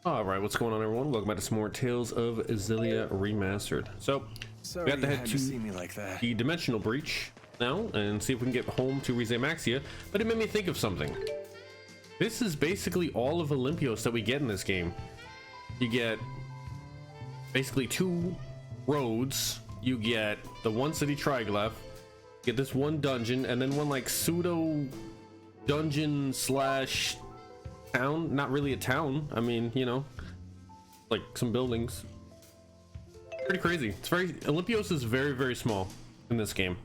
Alright, what's going on everyone? Welcome back to some more Tales of Xillia Remastered. So, we have to head to the Dimensional Breach now and see if we can get home to Rieze Maxia, but it made me think of something. This is basically all of Olympios that we get in this game. You get basically 2 roads, you get the one city triglyph, get this one dungeon, and then one like pseudo dungeon slash town. Not really a town, I mean, you know, like some buildings. Pretty crazy. It's very, Olympios is very, very small in this game.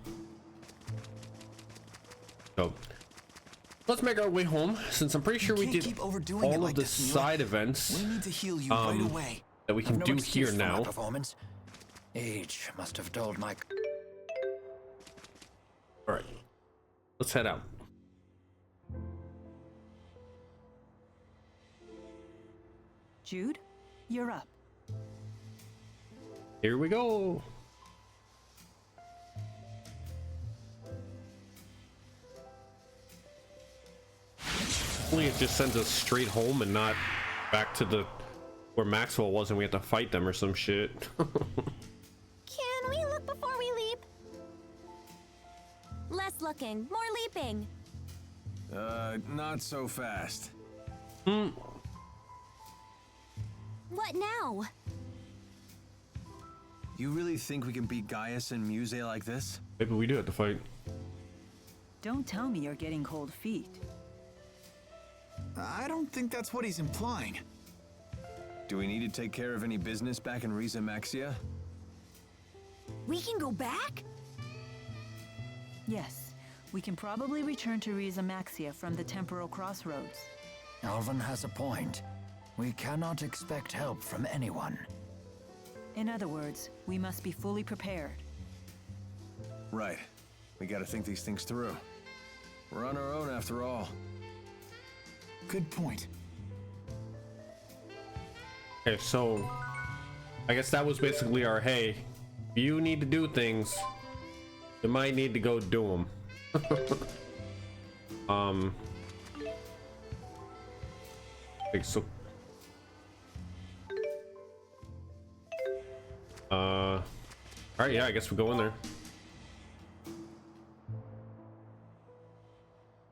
So let's make our way home, since I'm pretty sure we did all of the side events that we can do here now. Age must have dulled my... All right, let's head out. Jude, you're up. Here we go. Hopefully it just sends us straight home and not back to the where Maxwell was and we have to fight them or some shit. Can we look before we leap? Less looking, more leaping. Not so fast. What now? You really think we can beat Gaius and Muse like this? Maybe we do have to fight. Don't tell me you're getting cold feet. I don't think that's what he's implying. Do we need to take care of any business back in Rieze Maxia? We can go back? Yes, we can probably return to Rieze Maxia from the temporal crossroads. Alvin has a point. We cannot expect help from anyone. In other words, we must be fully prepared. Right. We gotta think these things through. We're on our own after all. Good point. Okay, so I guess that was basically our, hey, if you need to do things, you might need to go do them. Okay, so all right, yeah, I guess we go in there.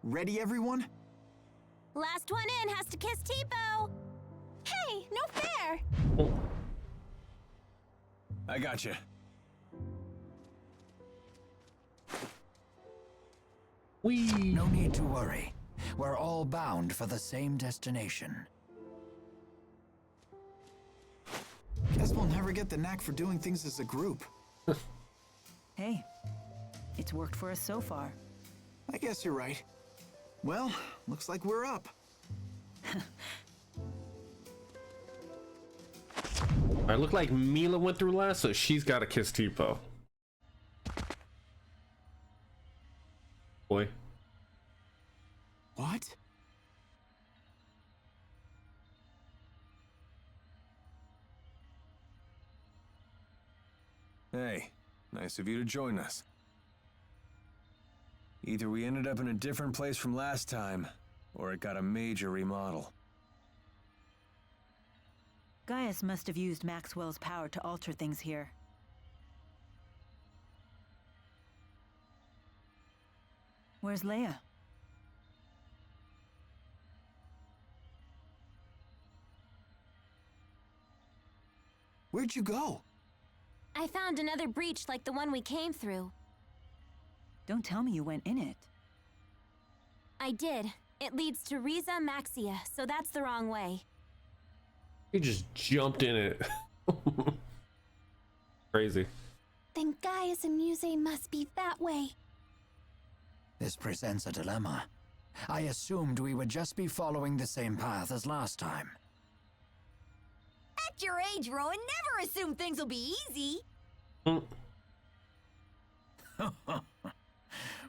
Ready, everyone? Last one in has to kiss Tipo. Hey, no fair. Oh. I gotcha. No need to worry. We're all bound for the same destination. Guess we'll never get the knack for doing things as a group. Hey, it's worked for us so far. I guess you're right. Well, looks like we're up. I look like Milla went through last, so she's got to kiss Tipo. Boy. What? Hey, nice of you to join us. Either we ended up in a different place from last time, or it got a major remodel. Gaius must have used Maxwell's power to alter things here. Where's Leia? Where'd you go? I found another breach like the one we came through. Don't tell me you went in it. I did. It leads to Rieze Maxia, so that's the wrong way. He just jumped in it. Crazy. Then Gaius and Muse must be that way. This presents a dilemma. I assumed we would just be following the same path as last time. At your age, Rowan, never assume things will be easy.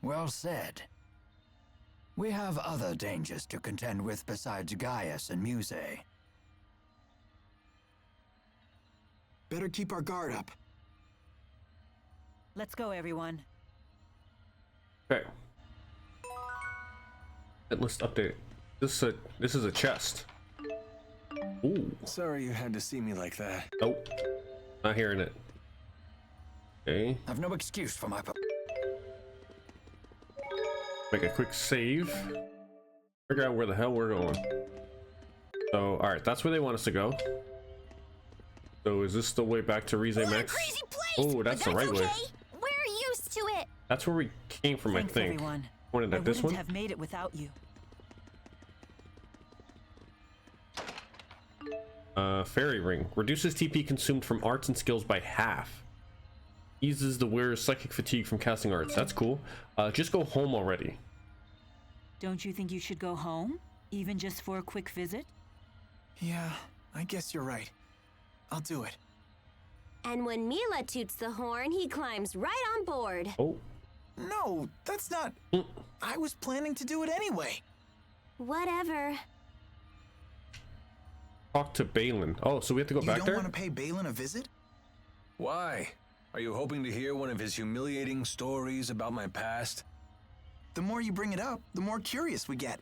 Well said. We have other dangers to contend with besides Gaius and Muse. Better keep our guard up. Let's go, everyone. Okay. Hit list update. This is a chest. Ooh. Sorry you had to see me like that. Nope. Not hearing it. Okay. I've no excuse for my... Make a quick save. Figure out where the hell we're going. So, alright, that's where they want us to go. So is this the way back to Rieze Maxia? Crazy place, Oh, that's the right way. We're used to it. That's where we came from, Thanks, I think. everyone. Pointed at I this wouldn't one. have made it without you. Fairy ring. Reduces TP consumed from arts and skills by half. Eases the wearer's psychic fatigue from casting arts. That's cool. Just go home already. Don't you think you should go home? Even just for a quick visit? Yeah, I guess you're right. I'll do it. And when Milla toots the horn, he climbs right on board. Oh. No, that's not... I was planning to do it anyway. Whatever. Talk to Balin. Oh, so we have to go back You there? don't want to pay Balin a visit? Why? Are you hoping to hear one of his humiliating stories about my past? The more you bring it up, the more curious we get.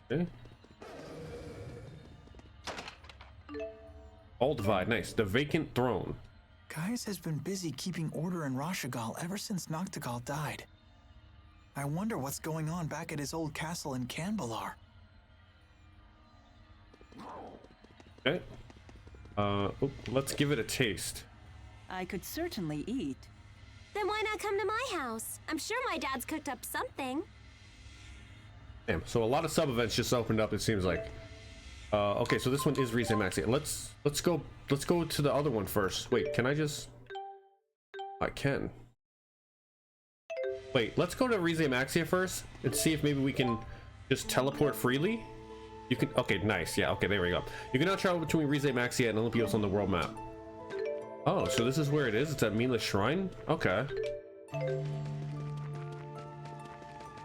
Okay. All divide. Nice. The vacant throne. Gaius has been busy keeping order in Rashugal ever since Noctigal died. I wonder what's going on back at his old castle in Canbalar. Okay. Let's give it a taste. I could certainly eat. Then why not come to my house? I'm sure my dad's cooked up something. Damn. So a lot of sub events just opened up. It seems like. Okay, so this one is Rieze Maxia. Let's go to the other one first. Wait, can I just? I can. Wait, let's go to Rieze Maxia first and see if maybe we can just teleport freely. You can. Okay, nice. Yeah. Okay, there we go. You can now travel between Rieze Maxia and Olympios on the world map. Oh, so this is where it is. It's at Milla Shrine. Okay. Let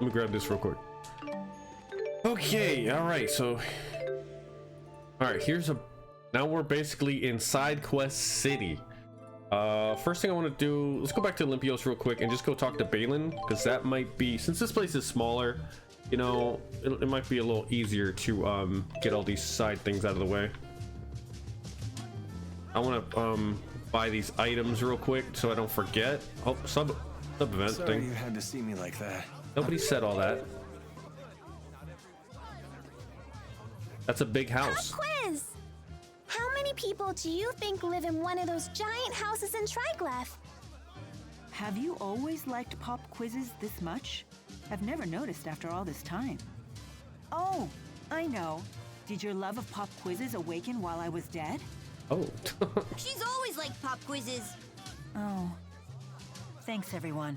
me grab this real quick. Okay. All right. So. All right. Here's a. Now we're basically in Side Quest City. First thing I want to do. Let's go back to Olympios real quick and just go talk to Balin, because that might be, since this place is smaller, you know, it might be a little easier to get all these side things out of the way. I want to buy these items real quick so I don't forget. Oh, sub event Sorry thing. you had to see me like that. Nobody said all that. That's a big house. Pop quiz! How many people do you think live in one of those giant houses in Triglav? Have you always liked pop quizzes this much? I've never noticed after all this time. Oh, I know. Did your love of pop quizzes awaken while I was dead? Oh. She's always liked pop quizzes. Oh. Thanks, everyone.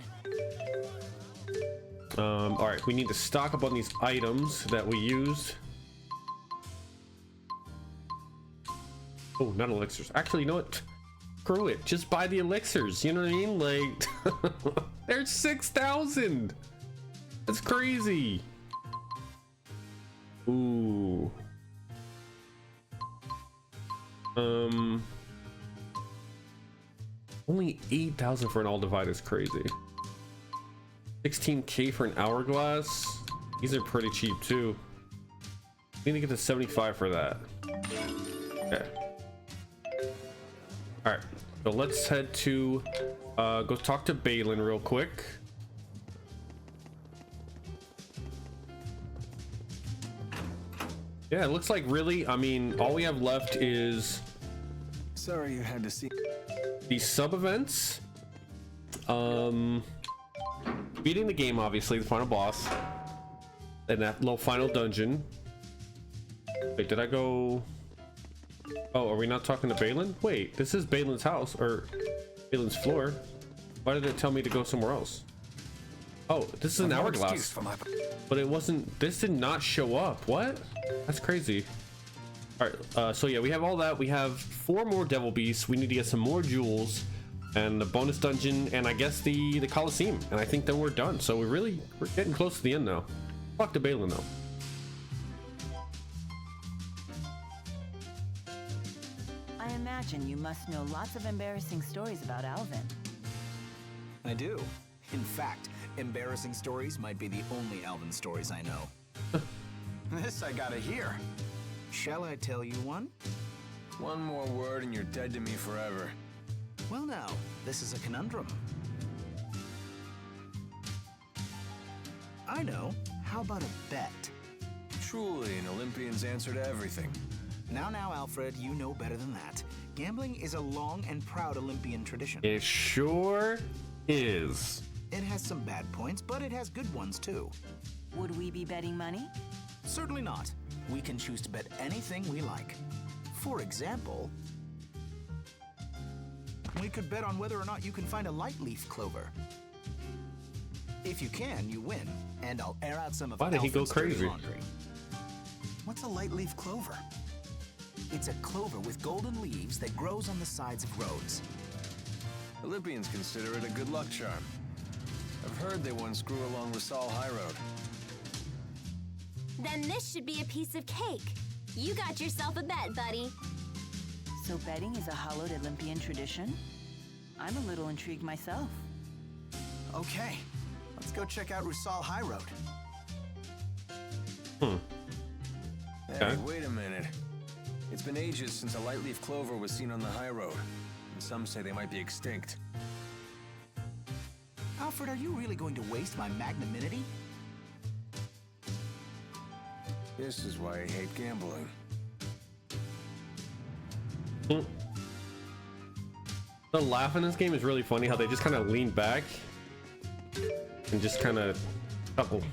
All right, we need to stock up on these items that we used. Oh, not elixirs. Actually, you know what? Screw it. Just buy the elixirs. You know what I mean? Like, there's 6,000. That's crazy. Ooh. Only 8,000 for an all divide is crazy. 16k for an hourglass. These are pretty cheap too. We need to get to 75 for that. Okay. All right. So let's head to go talk to Balin real quick. Yeah, it looks like really, I mean, all we have left is Sorry you had to see. these sub events. Beating the game, obviously, the final boss. And that little final dungeon. Wait, did I go? Oh, are we not talking to Balin? Wait, this is Balin's house, or Balin's floor. Why did it tell me to go somewhere else? Oh, this is an hourglass. But it wasn't, this did not show up. What? That's crazy. All right, so yeah, we have all that. We have 4 more devil beasts. We need to get some more jewels and the bonus dungeon, and I guess the Coliseum. And I think then we're done. So we're getting close to the end now. Fuck to Balin though. I imagine you must know lots of embarrassing stories about Alvin. I do. In fact, embarrassing stories might be the only Alvin stories I know. This I gotta hear. Shall I tell you one? One more word and you're dead to me forever. Well now, this is a conundrum. I know. How about a bet? Truly an Olympian's answer to everything. Now, Alfred, you know better than that. Gambling is a long and proud Olympian tradition. It sure is. It has some bad points, but it has good ones too. Would we be betting money? Certainly not. We can choose to bet anything we like. For example, we could bet on whether or not you can find a light leaf clover. If you can, you win, and I'll air out some of Why did he go Alfred's dirty crazy? laundry. What's a light leaf clover? It's a clover with golden leaves that grows on the sides of roads. Olympians consider it a good luck charm. I've heard they once grew along Rashugal High Road. Then this should be a piece of cake. You got yourself a bet, buddy. So betting is a hallowed Olympian tradition? I'm a little intrigued myself. Okay, let's go check out Rashugal High Road. Hey, Okay. wait a minute. It's been ages since a light leaf clover was seen on the high road, and some say they might be extinct. Alfred, are you really going to waste my magnanimity? This is why I hate gambling. The laugh in this game is really funny, how they just kind of lean back and just kind of chuckle.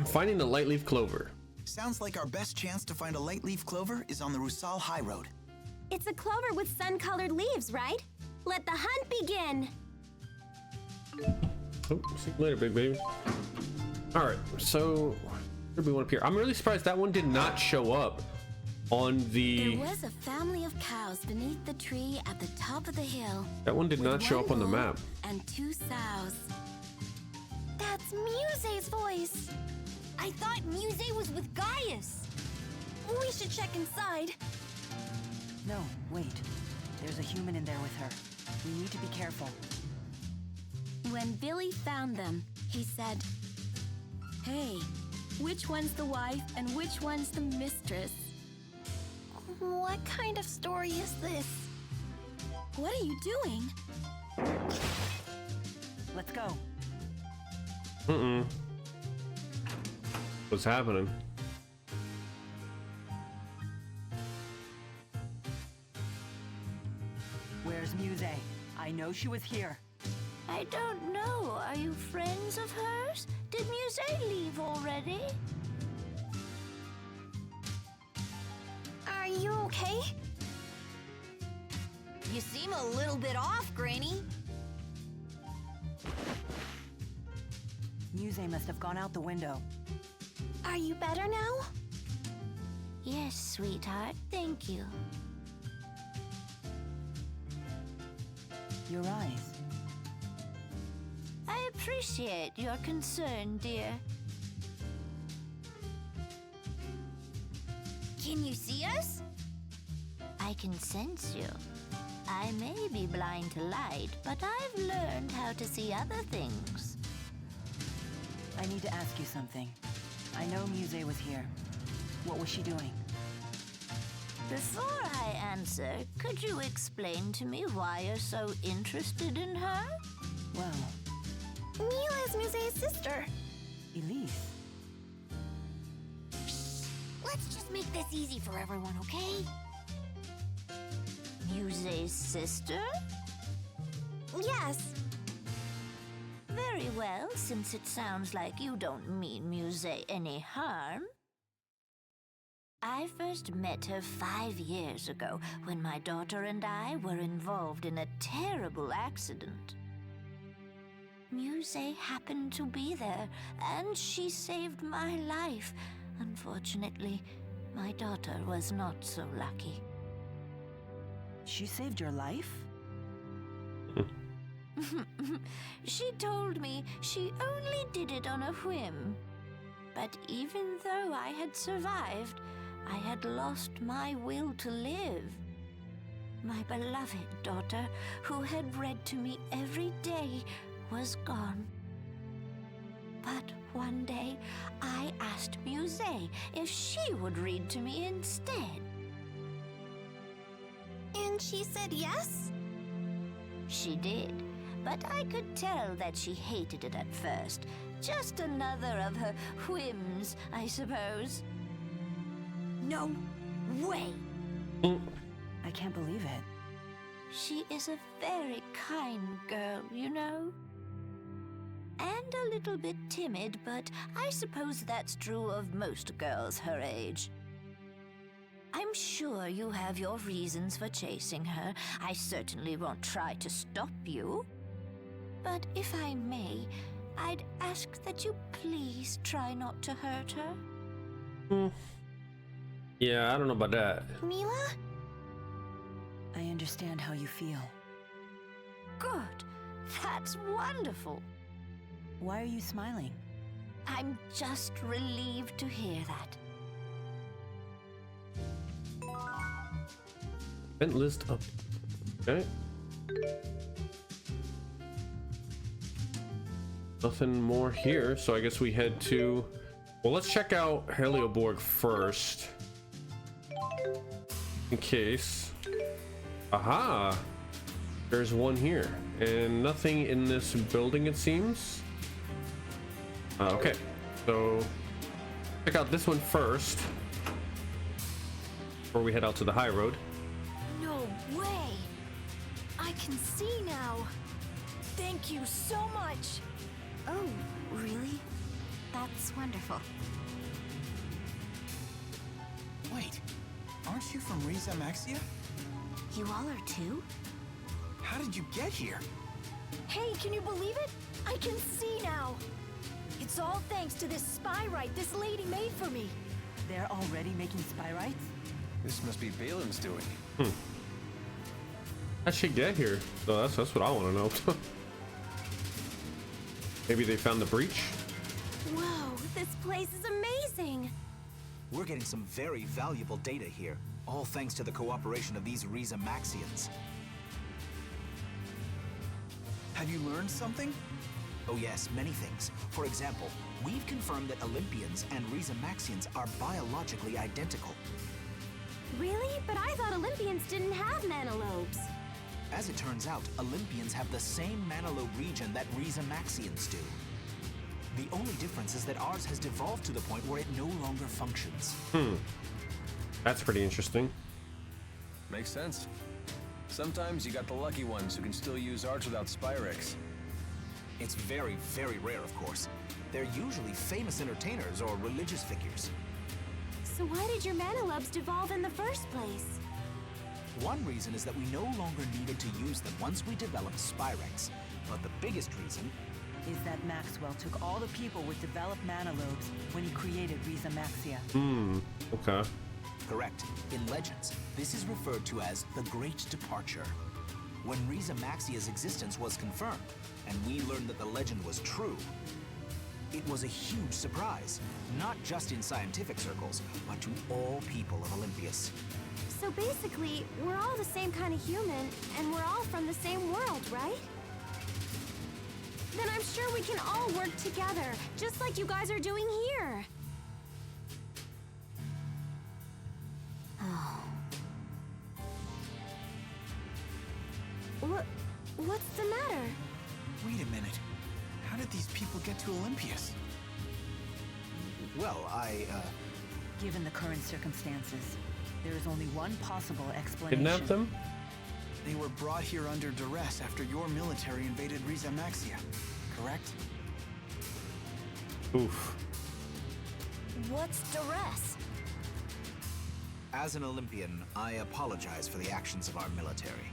Finding the light leaf clover. Sounds like our best chance to find a light leaf clover is on the Rashugal High Road. It's a clover with sun-colored leaves, right? Let the hunt begin. Oh, see you later, big baby. All right, so where do we want to appear? I'm really surprised that one did not show up on the. There was a family of cows beneath the tree at the top of the hill. That one did not show up on the map. And 2 sows. That's Muse's voice. I thought Muse was with Gaius. We should check inside. No, wait. There's a human in there with her. We need to be careful. When Billy found them, he said, "Hey, which one's the wife and which one's the mistress?" What kind of story is this? What are you doing? Let's go. What's happening? Where's Muse? I know she was here. I don't know. Are you friends of hers? Did Muse leave already? Are you okay? You seem a little bit off, Granny. Muse must have gone out the window. Are you better now? Yes, sweetheart. Thank you. Your eyes. I appreciate your concern, dear. Can you see us? I can sense you. I may be blind to light, but I've learned how to see other things. I need to ask you something. I know Muse was here. What was she doing? Before I answer, could you explain to me why you're so interested in her? Well, Milla is Muse's sister. Elise. Let's just make this easy for everyone, okay? Muse's sister? Yes. Very well, since it sounds like you don't mean Muse any harm. I first met her 5 years ago when my daughter and I were involved in a terrible accident. Muse happened to be there, and she saved my life. Unfortunately, my daughter was not so lucky. She saved your life? She told me she only did it on a whim. But even though I had survived, I had lost my will to live. My beloved daughter, who had read to me every day, was gone. But one day, I asked Muse if she would read to me instead. And she said yes? She did, but I could tell that she hated it at first. Just another of her whims, I suppose. No way! I can't believe it. She is a very kind girl, you know. And a little bit timid, but I suppose that's true of most girls her age. I'm sure you have your reasons for chasing her. I certainly won't try to stop you. But if I may, I'd ask that you please try not to hurt her. Yeah, I don't know about that. Milla? I understand how you feel. Good. That's wonderful. Why are you smiling? I'm just relieved to hear that. Event list up. Okay. Nothing more here, so I guess we head to... Well, let's check out Helioborg first. In case... Aha! There's one here. And nothing in this building, it seems. Okay, so... check out this one first. Before we head out to the high road. No way! I can see now. Thank you so much. Oh, really? That's wonderful. Wait, aren't you from Rieze Maxia? You all are too? How did you get here? Hey, can you believe it? I can see now. It's all thanks to this spy right this lady made for me. They're already making spy rights? This must be Balin's doing. How'd she get here? So that's what I want to know. Maybe they found the breach? Whoa, this place is amazing. We're getting some very valuable data here, all thanks to the cooperation of these Rieze Maxians. Have you learned something? Oh yes, many things. For example, we've confirmed that Olympians and Rieze Maxians are biologically identical. Really? But I thought Olympians didn't have mana lobes. As it turns out, Olympians have the same mana lobe region that Rieze Maxians do. The only difference is that ours has devolved to the point where it no longer functions. That's pretty interesting. Makes sense. Sometimes you got the lucky ones who can still use arts without Spyrex. It's very, very rare, of course. They're usually famous entertainers or religious figures. So why did your mana lobes devolve in the first place? One reason is that we no longer needed to use them once we developed Spyrex. But the biggest reason Is that Maxwell took all the people with developed mana lobes when he created Rieze Maxia. Okay. Correct. In Legends, this is referred to as the Great Departure. When Rieze Maxia's existence was confirmed, and we learned that the legend was true, it was a huge surprise, not just in scientific circles, but to all people of Olympias. So basically, we're all the same kind of human, and we're all from the same world, right? Then I'm sure we can all work together, just like you guys are doing here. What's the matter? Wait a minute. How did these people get to Olympias? Well, Given the current circumstances, there is only one possible explanation. Kidnap them? They were brought here under duress after your military invaded Rieze Maxia, correct? Oof. What's duress? As an Olympian, I apologize for the actions of our military.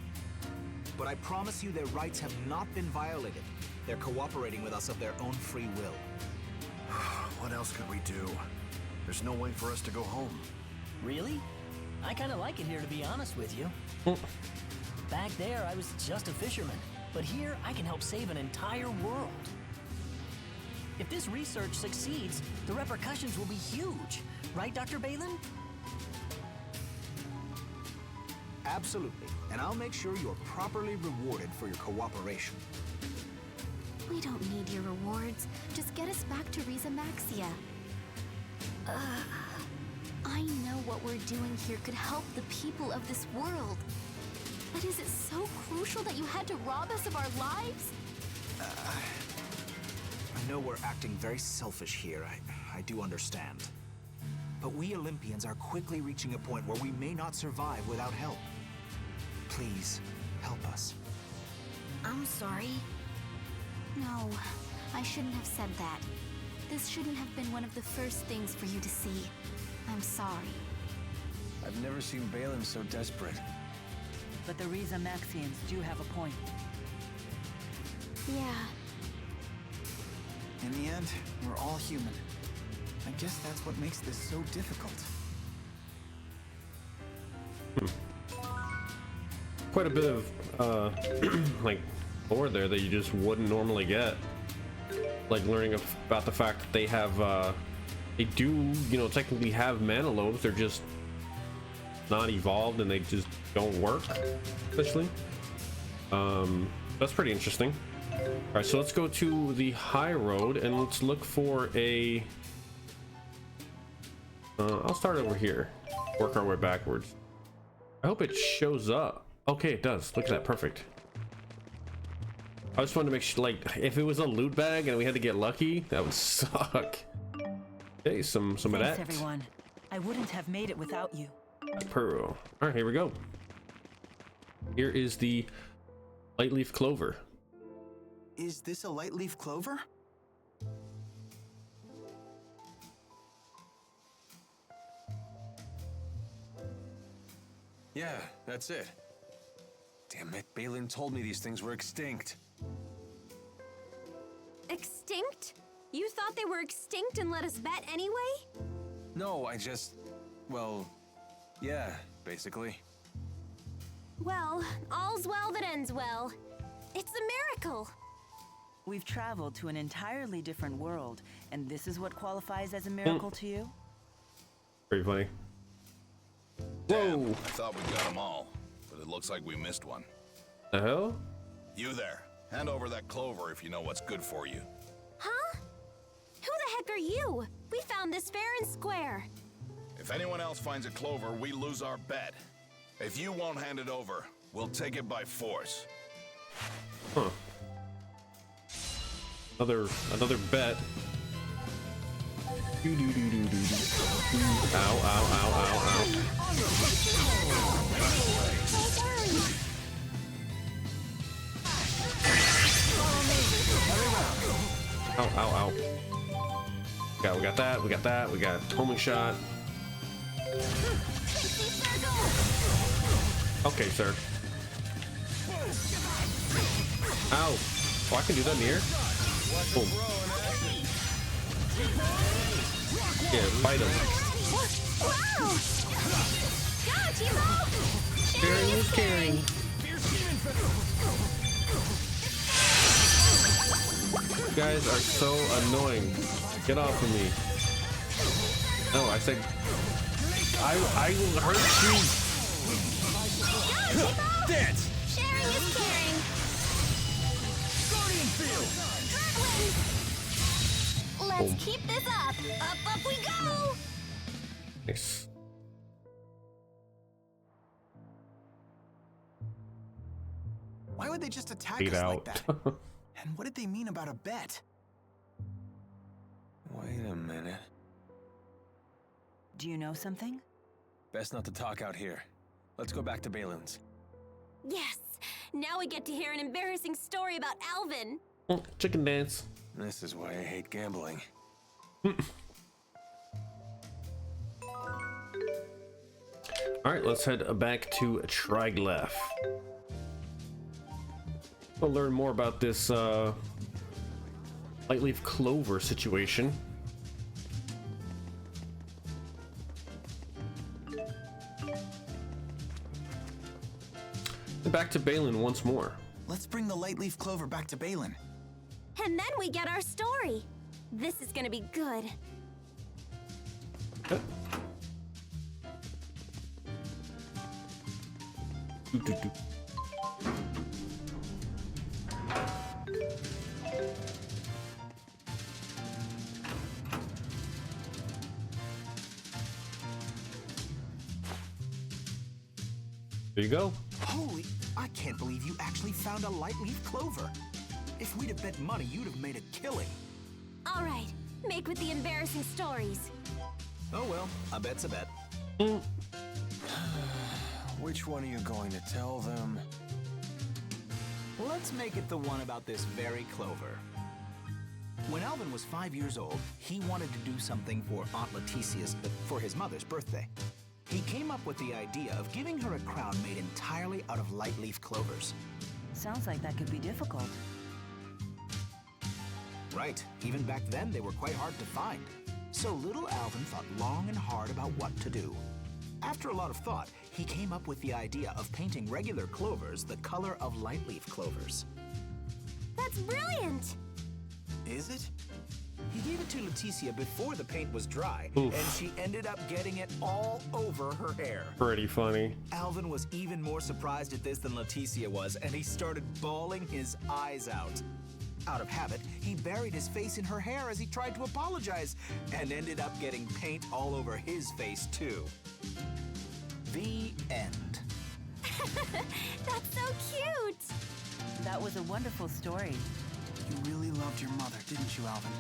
But I promise you their rights have not been violated. They're cooperating with us of their own free will. What else could we do? There's no way for us to go home. Really? I kind of like it here, to be honest with you. Back there, I was just a fisherman. But here, I can help save an entire world. If this research succeeds, the repercussions will be huge. Right, Dr. Balin? Absolutely. And I'll make sure you're properly rewarded for your cooperation. We don't need your rewards. Just get us back to Rieze Maxia. I know what we're doing here could help the people of this world. But is it so crucial that you had to rob us of our lives? I know we're acting very selfish here. I do understand. But we Olympians are quickly reaching a point where we may not survive without help. Please, help us. I'm sorry. No, I shouldn't have said that. This shouldn't have been one of the first things for you to see. I'm sorry. I've never seen Balin so desperate. But the Rieze Maxians do have a point. Yeah. In the end, we're all human. I guess that's what makes this so difficult. Quite a bit of like lore there that you just wouldn't normally get. Like learning about the fact that they have they do, you know, technically have mana lobes. They're just not evolved and they just don't work, especially. That's pretty interesting. All right, so let's go to the high road and let's look for a I'll start over here, work our way backwards. I hope it shows up. Okay, it does. Look at that, perfect. I just wanted to make sure, like, if it was a loot bag and we had to get lucky, that would suck. Okay, some of that. Thanks, everyone. I wouldn't have made it without you. Pearl. All right, here we go. Here is the light leaf clover. Is this a light leaf clover? Yeah, that's it. Damn it, Balin told me these things were extinct. Extinct? You thought they were extinct and let us bet anyway? No, well, yeah, basically. Well, all's well that ends well. It's a miracle. We've traveled to an entirely different world, and this is what qualifies as a miracle to you? Pretty funny. Damn, I thought we got them all, but it looks like we missed one. The hell? You there. Hand over that clover if you know what's good for you. Huh? Who the heck are you? We found this fair and square. If anyone else finds a clover, we lose our bet. If you won't hand it over, we'll take it by force. Huh. Another bet. Ow, ow, ow, ow, ow. Ow, ow, ow. We got that, we got that, we got homing shot. Okay, sir. Ow. Oh, I can do that in the air? Boom. Yeah, fight him. Sharing is caring. You guys are so annoying. Get off of me. No, I said I will hurt you. Dance! Sharing is caring. Guardian field! Let's keep this up. Up we go! Nice. Why would they just attack Beat us out. like that? And what did they mean about a bet? Wait a minute. Do you know something? Best not to talk out here. Let's go back to Balin's. Yes! Now we get to hear an embarrassing story about Alvin. Chicken dance. This is why I hate gambling. All right, let's head back to Triglav. We'll learn more about this lightleaf clover situation. And back to Balin once more. Let's bring the light leaf clover back to Balin. And then we get our story. This is gonna be good. Okay. There you go. Holy, I can't believe you actually found a light leaf clover. If we'd have bet money, you'd have made a killing. All right, make with the embarrassing stories. Oh well, a bet's a bet. Which one are you going to tell them? Let's make it the one about this very clover. When Alvin was 5 years old, he wanted to do something for Aunt Leticia's, for his mother's birthday. He came up with the idea of giving her a crown made entirely out of light leaf clovers. Sounds like that could be difficult. Right, even back then they were quite hard to find. So little Alvin thought long and hard about what to do. After a lot of thought, he came up with the idea of painting regular clovers the color of light leaf clovers. That's brilliant! Is it? He gave it to Leticia before the paint was dry, Oof. and she ended up getting it all over her hair. Pretty funny. Alvin was even more surprised at this than Leticia was, and he started bawling his eyes out. Out of habit, he buried his face in her hair as he tried to apologize, and ended up getting paint all over his face, too. The end. That's so cute! That was a wonderful story. You really loved your mother, didn't you, Alvin?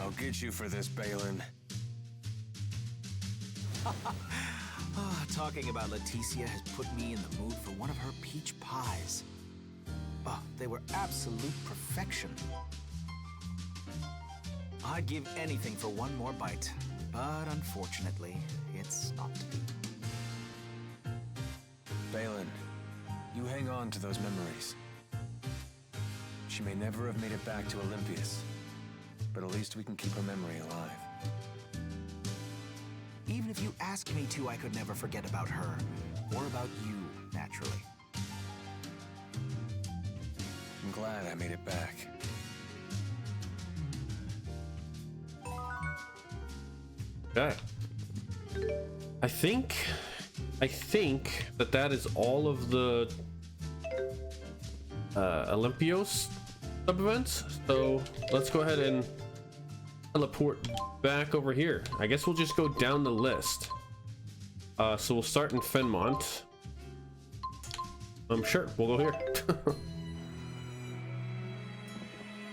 I'll get you for this, Balin. Talking about Leticia has put me in the mood for one of her peach pies. Oh, they were absolute perfection. I'd give anything for one more bite, but unfortunately, it's not to be. Balin, you hang on to those memories. She may never have made it back to Olympias, but at least we can keep her memory alive. Even if you asked me to, I could never forget about her, or about you, naturally. I'm glad I made it back. Okay. I think that is all of the Olympios sub-events. So let's go ahead and teleport back over here. I guess we'll just go down the list. So we'll start in Fenmont. Sure, we'll go here.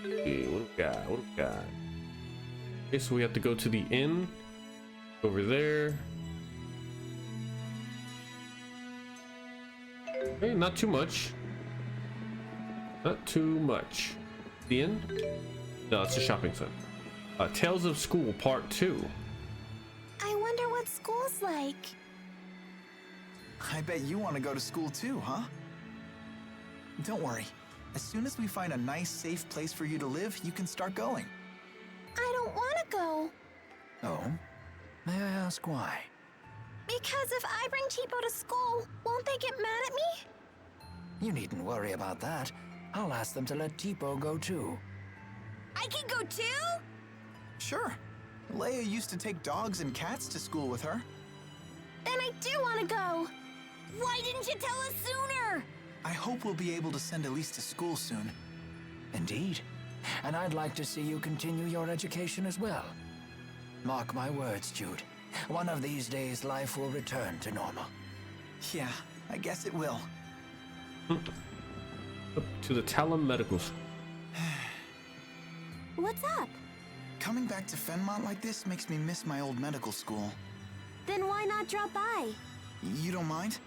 Okay, what do we got? What do we got? Okay, so we have to go to the inn over there. Okay, not too much. Not too much. The inn? No, it's a shopping center. Tales of School Part 2. I wonder what school's like. I bet you want to go to school too, huh? Don't worry. As soon as we find a nice, safe place for you to live, you can start going. I don't want to go. Oh? May I ask why? Because if I bring Tipo to school, won't they get mad at me? You needn't worry about that. I'll ask them to let Tipo go too. I can go too? Sure. Leia used to take dogs and cats to school with her. Then I do want to go. Why didn't you tell us sooner? I hope we'll be able to send Elise to school soon. Indeed. And I'd like to see you continue your education as well. Mark my words, Jude. One of these days, life will return to normal. Yeah, I guess it will. Up to the Talon Medical School. What's up? Coming back to Fenmont like this makes me miss my old medical school. Then why not drop by? You don't mind?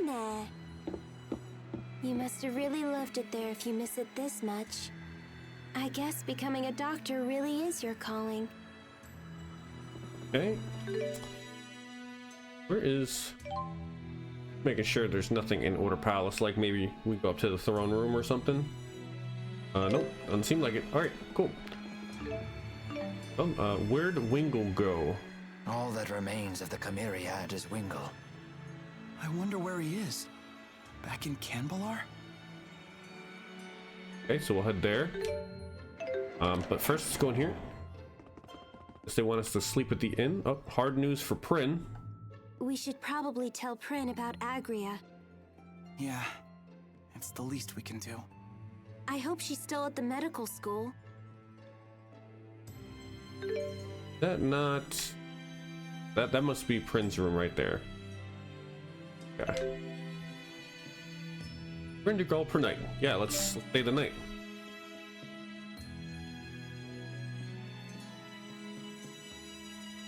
Nah. You must have really loved it there if you miss it this much. I guess becoming a doctor really is your calling. Okay. Where is... Making sure there's nothing in Order Palace, like maybe we go up to the throne room or something. Nope, doesn't seem like it. Alright, cool. Where'd Wingle go? All that remains of the Chimeriad is Wingle. I wonder where he is. Back in Canbalar? Okay, so we'll head there. But first, let's go in here. Guess they want us to sleep at the inn. Oh, hard news for Prin. We should probably tell Prin about Agria. Yeah, it's the least we can do. I hope she's still at the medical school. That not... That must be Prin's room right there. Okay. 300 gold per night. Yeah, let's stay the night.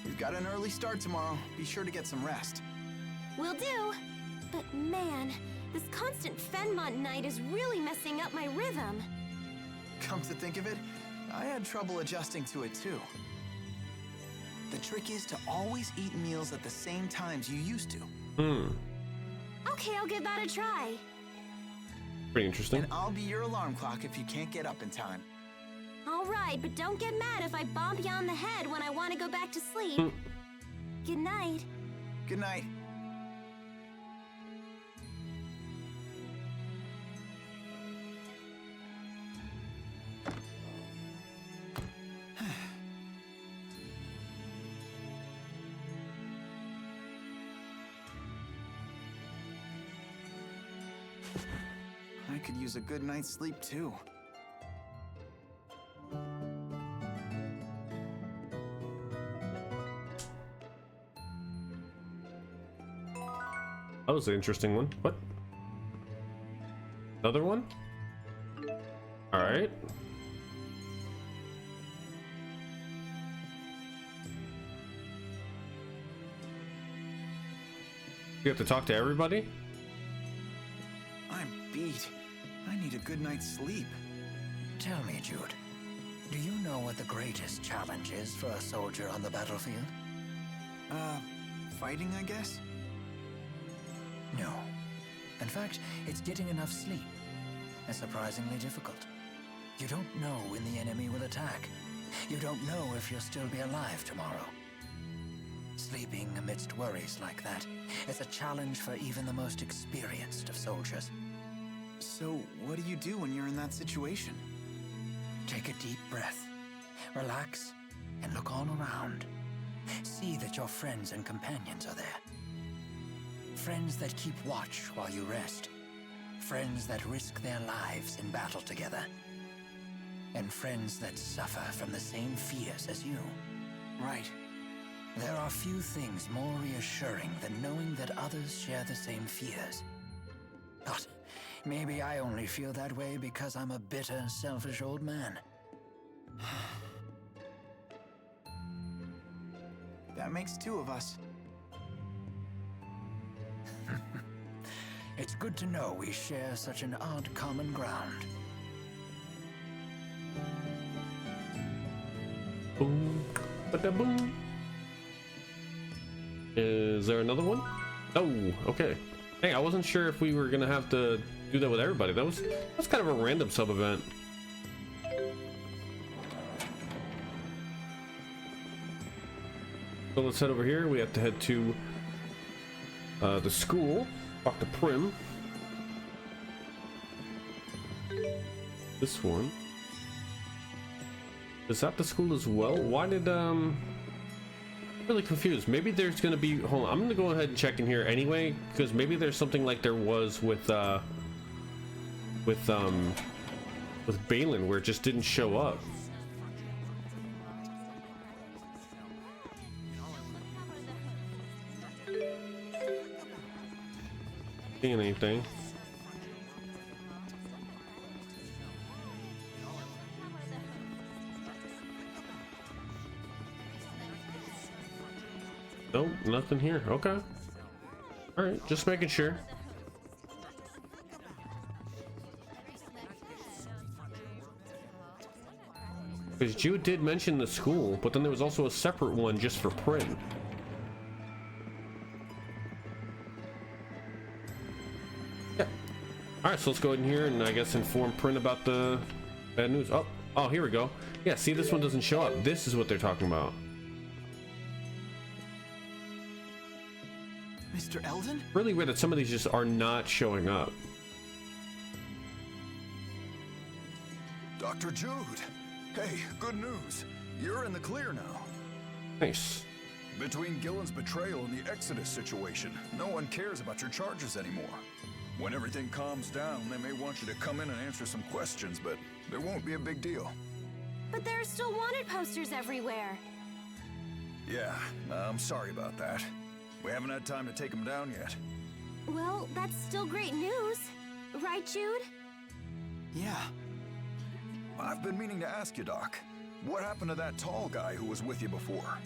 We've got an early start tomorrow. Be sure to get some rest. Will do. But man, this constant Fenmont night is really messing up my rhythm. Come to think of it, I had trouble adjusting to it too. The trick is to always eat meals at the same times you used to. Okay, I'll give that a try. Pretty interesting. And I'll be your alarm clock if you can't get up in time. All right, but don't get mad if I bump you on the head when I want to go back to sleep. Good night. Good night. I could use a good night's sleep too. That was an interesting one. What? Another one? All right. You have to talk to everybody? I'm beat. I need a good night's sleep. Tell me, Jude, do you know what the greatest challenge is for a soldier on the battlefield? Fighting, I guess? No. In fact, it's getting enough sleep. It's surprisingly difficult. You don't know when the enemy will attack. You don't know if you'll still be alive tomorrow. Sleeping amidst worries like that is a challenge for even the most experienced of soldiers. So, what do you do when you're in that situation? Take a deep breath, relax, and look all around. See that your friends and companions are there. Friends that keep watch while you rest. Friends that risk their lives in battle together. And friends that suffer from the same fears as you. Right. There are few things more reassuring than knowing that others share the same fears. But maybe I only feel that way because I'm a bitter, selfish old man. That makes two of us. It's good to know we share such an odd common ground. Boom, ba-da-boom. Is there another one? Oh, okay. Hey, I wasn't sure if we were gonna have to do that with everybody. That's kind of a random sub event. So let's head over here. We have to head to the school. Talk to Prim. This one. Is that the school as well? Why did I'm really confused. Maybe there's gonna be, hold on, I'm gonna go ahead and check in here anyway, because maybe there's something like there was with Balin where it just didn't show up. Seeing anything? Nope, nothing here. Okay. All right, just making sure. Because Jude did mention the school, but then there was also a separate one just for Prim. Yeah. All right, so let's go ahead in here and I guess inform Prim about the bad news. Oh, here we go. Yeah, see, this one doesn't show up. This is what they're talking about. Mr. Eldon? Really weird that some of these just are not showing up. Dr. Jude! Hey, good news. You're in the clear now. Nice. Between Gillen's betrayal and the Exodus situation, no one cares about your charges anymore. When everything calms down, they may want you to come in and answer some questions, but there won't be a big deal. But there are still wanted posters everywhere. Yeah, I'm sorry about that. We haven't had time to take them down yet. Well, that's still great news. right, Jude? Yeah. I've been meaning to ask you, Doc. What happened to that tall guy who was with you before?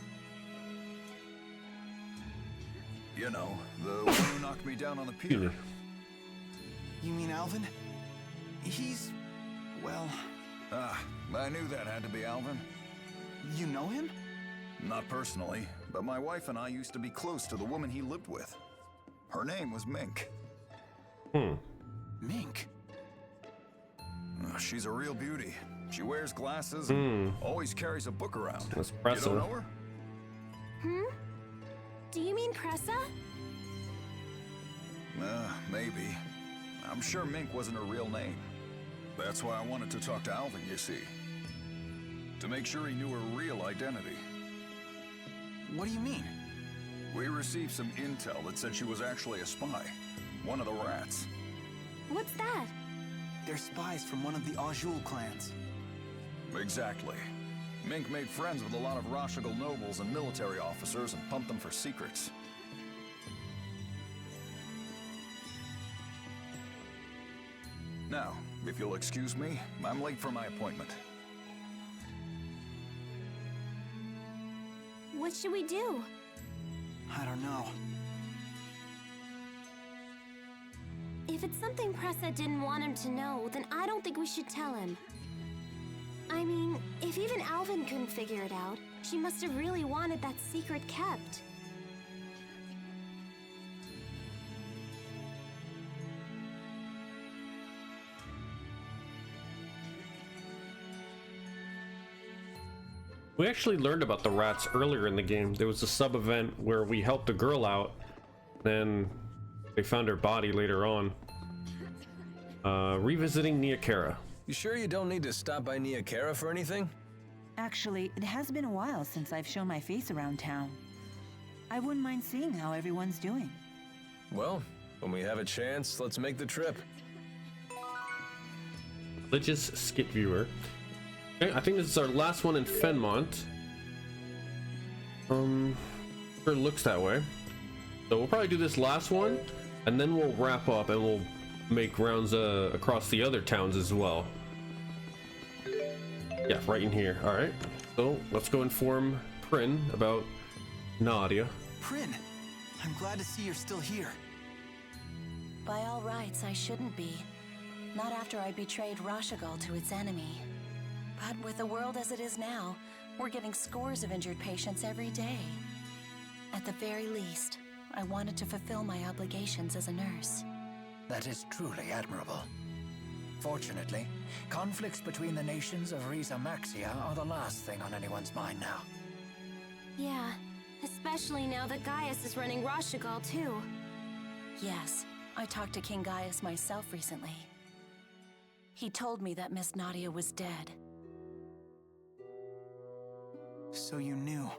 You know, the one who knocked me down on the pier. You mean Alvin? He's... well... I knew that had to be Alvin. You know him? Not personally, but my wife and I used to be close to the woman he lived with. Her name was Mink. Mink? She's a real beauty. She wears glasses and always carries a book around. That's You impressive. don't know her? Do you mean Pressa? Maybe. I'm sure Mink wasn't her real name. That's why I wanted to talk to Alvin, you see. To make sure he knew her real identity. What do you mean? We received some intel that said she was actually a spy. One of the rats. What's that? They're spies from one of the Rashugal clans. Exactly. Mink made friends with a lot of Rashugal nobles and military officers and pumped them for secrets. Now, if you'll excuse me, I'm late for my appointment. What should we do? I don't know. If it's something Pressa didn't want him to know, then I don't think we should tell him. I mean, if even Alvin couldn't figure it out, she must have really wanted that secret kept. We actually learned about the rats earlier in the game. There was a sub event where we helped a girl out, then they found her body later on. Revisiting Niakara. You sure you don't need to stop by Niakara for anything? Actually, it has been a while since I've shown my face around town. I wouldn't mind seeing how everyone's doing. Well, when we have a chance, let's make the trip. Religious skit viewer. Okay, I think this is our last one in Fenmont. Sure looks that way. So we'll probably do this last one, and then we'll wrap up and we'll make rounds across the other towns as well. Yeah, right in here. All right. So let's go inform Prin about Nadia. Prin, I'm glad to see you're still here. By all rights, I shouldn't be. Not after I betrayed Rashugal to its enemy. But with the world as it is now, we're getting scores of injured patients every day. At the very least, I wanted to fulfill my obligations as a nurse. That is truly admirable. Fortunately, conflicts between the nations of Rieze Maxia are the last thing on anyone's mind now. Yeah, especially now that Gaius is running Rashugal too. Yes, I talked to King Gaius myself recently. He told me that Miss Nadia was dead. So you knew?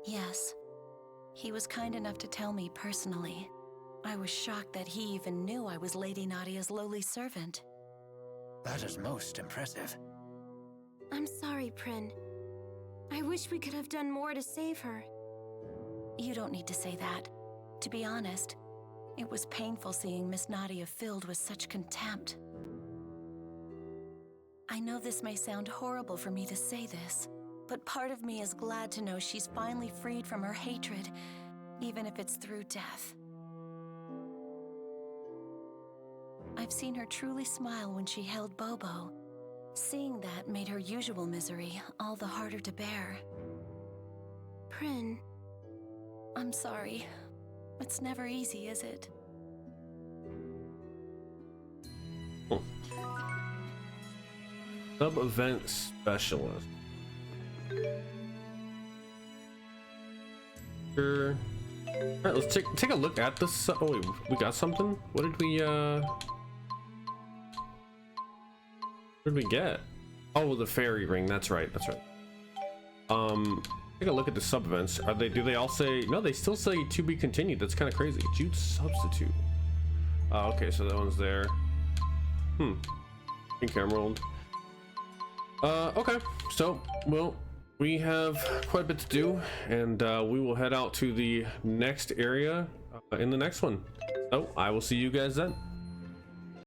Yes. He was kind enough to tell me personally. I was shocked that he even knew I was Lady Nadia's lowly servant. That is most impressive. I'm sorry, Prin. I wish we could have done more to save her. You don't need to say that. To be honest, it was painful seeing Miss Nadia filled with such contempt. I know this may sound horrible for me to say this, but part of me is glad to know she's finally freed from her hatred, even if it's through death. I've seen her truly smile when she held Bobo. Seeing that made her usual misery all the harder to bear. Prin. I'm sorry. It's never easy, is it? Sub-event specialist. Sure. All right, let's take a look at this. Oh wait, we got something. What did we get? Oh, the fairy ring. That's right. That's right. Take a look at the sub events. Are they? Do they all say? No, they still say to be continued. That's kind of crazy. Jude substitute. Okay, so that one's there. Pink emerald. Okay, so well, we have quite a bit to do, and we will head out to the next area in the next one. So I will see you guys then.